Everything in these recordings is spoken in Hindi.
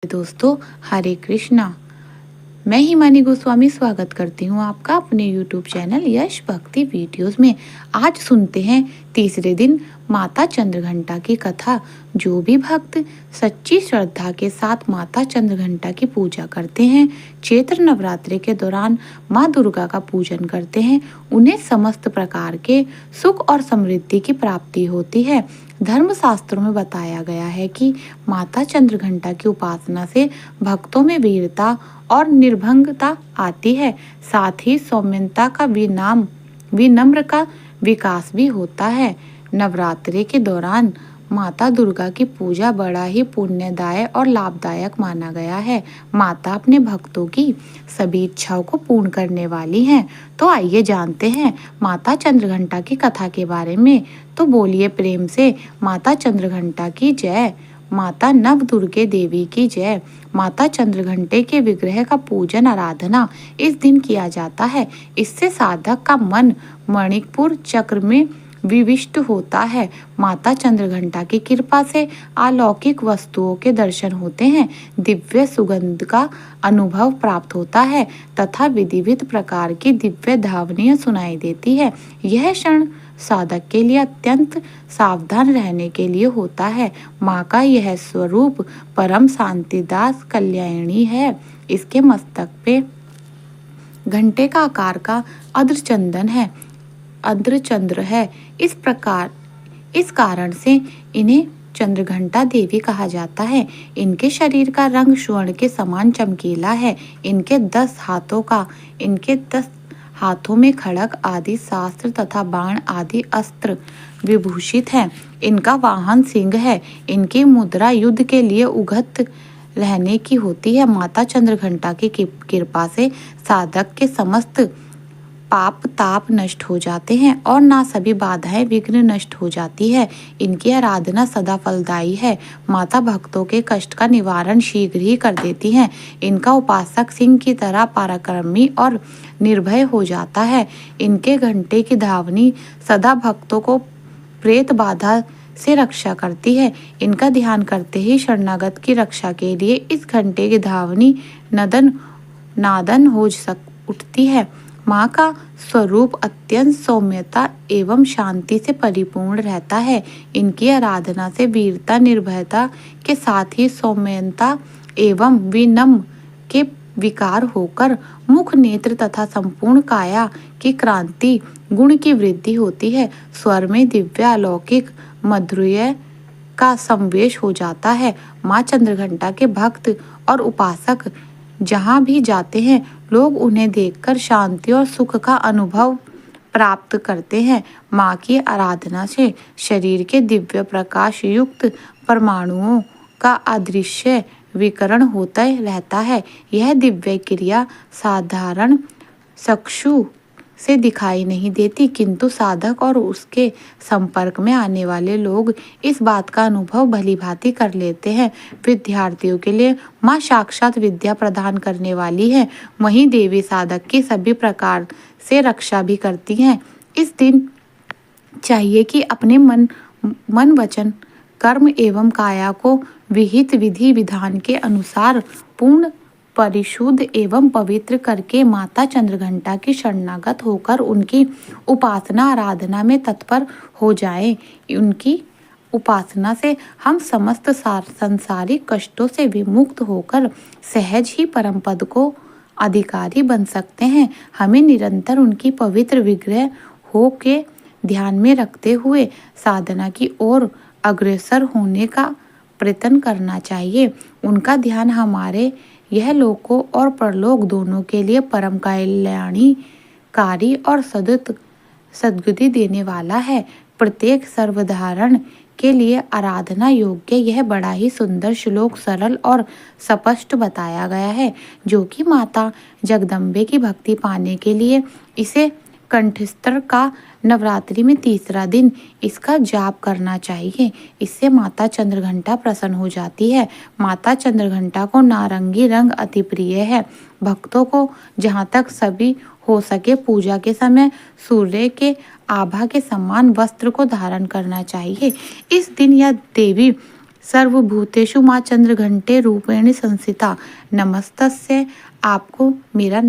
दोस्तों, हरे कृष्णा। मैं हिमानी गोस्वामी स्वागत करती हूँ आपका अपने YouTube चैनल यश भक्ति वीडियोस में। आज सुनते हैं तीसरे दिन माता चंद्रघंटा की कथा। जो भी भक्त सच्ची श्रद्धा के साथ माता चंद्रघंटा की पूजा करते हैं, चैत्र नवरात्रि के दौरान माँ दुर्गा का पूजन करते हैं, उन्हें समस्त प्रकार के सुख और समृद्धि की प्राप्ति होती है। धर्म शास्त्रों में बताया गया है कि माता चंद्रघंटा की उपासना से भक्तों में वीरता और निर्भंगता आती है। साथ ही सौम्यता का विनम्र का विकास भी होता है। नवरात्रि के दौरान माता दुर्गा की पूजा बड़ा ही पुण्यदायक और लाभदायक माना गया है। माता अपने भक्तों की सभी इच्छाओं को पूर्ण करने वाली हैं। तो आइए जानते हैं माता चंद्रघंटा की कथा के बारे में। तो बोलिए प्रेम से माता चंद्रघंटा की जय। माता नव दुर्गे देवी की जय। माता चंद्रघंटे के विग्रह का पूजन आराधना इस दिन किया जाता है। इससे साधक का मन मणिपुर चक्र में विविष्ट होता है। माता चंद्रघंटा की कृपा से अलौकिक वस्तुओं के दर्शन होते हैं, दिव्य सुगंध का अनुभव प्राप्त होता है तथा विविध प्रकार की दिव्य ध्वनियां सुनाई देती है। यह क्षण साधक के लिए अत्यंत सावधान रहने के लिए होता है। माँ का यह स्वरूप परम शांतिदास कल्याणी है। इसके मस्तक पे घंटे का आकार का अर्धचंद्र है। इस कारण से इन्हें चंद्रघंटा देवी कहा जाता है। इनके शरीर का रंग स्वर्ण के समान चमकीला है। इनके 10 हाथों में खड़ग आदि शास्त्र तथा बाण आदि अस्त्र विभूषित हैं। इनका वाहन सिंह है। इनकी मुद्रा युद्ध के लिए उगत रहने की होती है। माता चंद्रघंटा की कृपा से साधक के समस्त पाप ताप नष्ट हो जाते हैं और ना सभी बाधाएं विघ्न नष्ट हो जाती है। इनकी आराधना सदा फलदायी है। माता भक्तों के कष्ट का निवारण शीघ्र ही कर देती हैं। इनका उपासक सिंह की तरह पराक्रमी और निर्भय हो जाता है। इनके घंटे की ध्वनि सदा भक्तों को प्रेत बाधा से रक्षा करती है। इनका ध्यान करते ही शरणागत की रक्षा के लिए इस घंटे की ध्वनि नादन हो उठती है। माँ का स्वरूप अत्यंत सौम्यता एवं शांति से परिपूर्ण रहता है। इनकी आराधना से वीरता निर्भयता के साथ ही सौम्यता एवं विनम्र के विकार होकर मुख नेत्र तथा संपूर्ण काया की क्रांति गुण की वृद्धि होती है। स्वर में दिव्य अलौकिक माधुर्य का संवेश हो जाता है। माँ चंद्रघंटा के भक्त और उपासक जहाँ भी जाते हैं, लोग उन्हें देखकर शांति और सुख का अनुभव प्राप्त करते हैं। माँ की आराधना से शरीर के दिव्य प्रकाश युक्त परमाणुओं का अदृश्य विकिरण होता रहता है। यह दिव्य क्रिया साधारण चक्षु से दिखाई नहीं देती, किंतु साधक और उसके संपर्क में आने वाले लोग इस बात का अनुभव भलीभांति कर लेते हैं। विद्यार्थियों के लिए माँ साक्षात विद्या प्रदान करने वाली है। वहीं देवी साधक की सभी प्रकार से रक्षा भी करती हैं। इस दिन चाहिए कि अपने मन वचन कर्म एवं काया को विहित विधि विधान के अनुसार पूर्ण परिशुद्ध एवं पवित्र करके माता चंद्रघंटा की शरणागत होकर उनकी उपासना आराधना में तत्पर हो जाएं। उनकी उपासना से हम समस्त सांसारिक कष्टों से विमुक्त होकर सहज ही परम पद को अधिकारी बन सकते हैं। हमें निरंतर उनकी पवित्र विग्रह हो के ध्यान में रखते हुए साधना की ओर अग्रसर होने का प्रयत्न करना चाहिए। उनका ध्यान हमारे यह लोकों और परलोक दोनों के लिए परम कल्याणकारी और सद्गति देने वाला है। प्रत्येक सर्वधारण के लिए आराधना योग्य यह बड़ा ही सुंदर श्लोक सरल और स्पष्ट बताया गया है, जो कि माता जगदम्बे की भक्ति पाने के लिए इसे कंठस्थ का नवरात्रि में तीसरा दिन इसका जाप करना चाहिए। इससे माता चंद्रघंटा प्रसन्न हो जाती है। माता चंद्रघंटा को नारंगी रंग अति प्रिय है। भक्तों को जहाँ तक सभी हो सके पूजा के समय सूर्य के आभा के समान वस्त्र को धारण करना चाहिए। इस दिन यह देवी सर्वभूतेषु माँ चंद्रघंटे रूपेण संस्थिता नमस्तस्य। आपको मेरा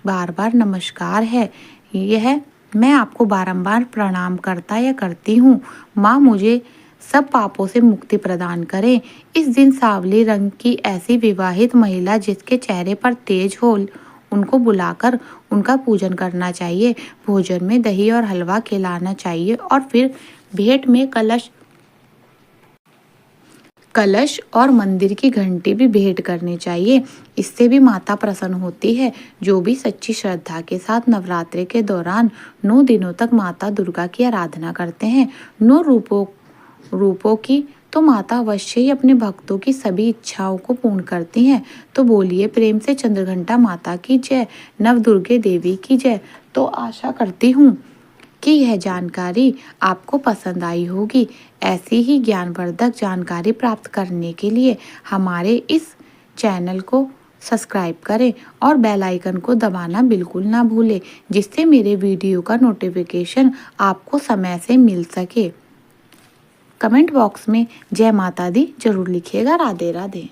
बार बार नमस्कार है। यह मैं आपको बारंबार प्रणाम करता या करती हूँ। माँ मुझे सब पापों से मुक्ति प्रदान करें। इस दिन सांवली रंग की ऐसी विवाहित महिला जिसके चेहरे पर तेज हो, उनको बुलाकर उनका पूजन करना चाहिए। भोजन में दही और हलवा खिलाना चाहिए और फिर भेंट में कलश और मंदिर की घंटी भी भेंट करनी चाहिए। इससे भी माता प्रसन्न होती है। जो भी सच्ची श्रद्धा के साथ नवरात्रि के दौरान 9 दिनों तक माता दुर्गा की आराधना करते हैं, 9 रूपों की, तो माता अवश्य ही अपने भक्तों की सभी इच्छाओं को पूर्ण करती हैं। तो बोलिए प्रेम से चंद्रघंटा माता की जय, नवदुर्गे देवी की जय। तो आशा करती हूँ कि यह जानकारी आपको पसंद आई होगी। ऐसी ही ज्ञानवर्धक जानकारी प्राप्त करने के लिए हमारे इस चैनल को सब्सक्राइब करें और बेल आइकन को दबाना बिल्कुल ना भूलें, जिससे मेरे वीडियो का नोटिफिकेशन आपको समय से मिल सके। कमेंट बॉक्स में जय माता दी जरूर लिखिएगा। राधे राधे।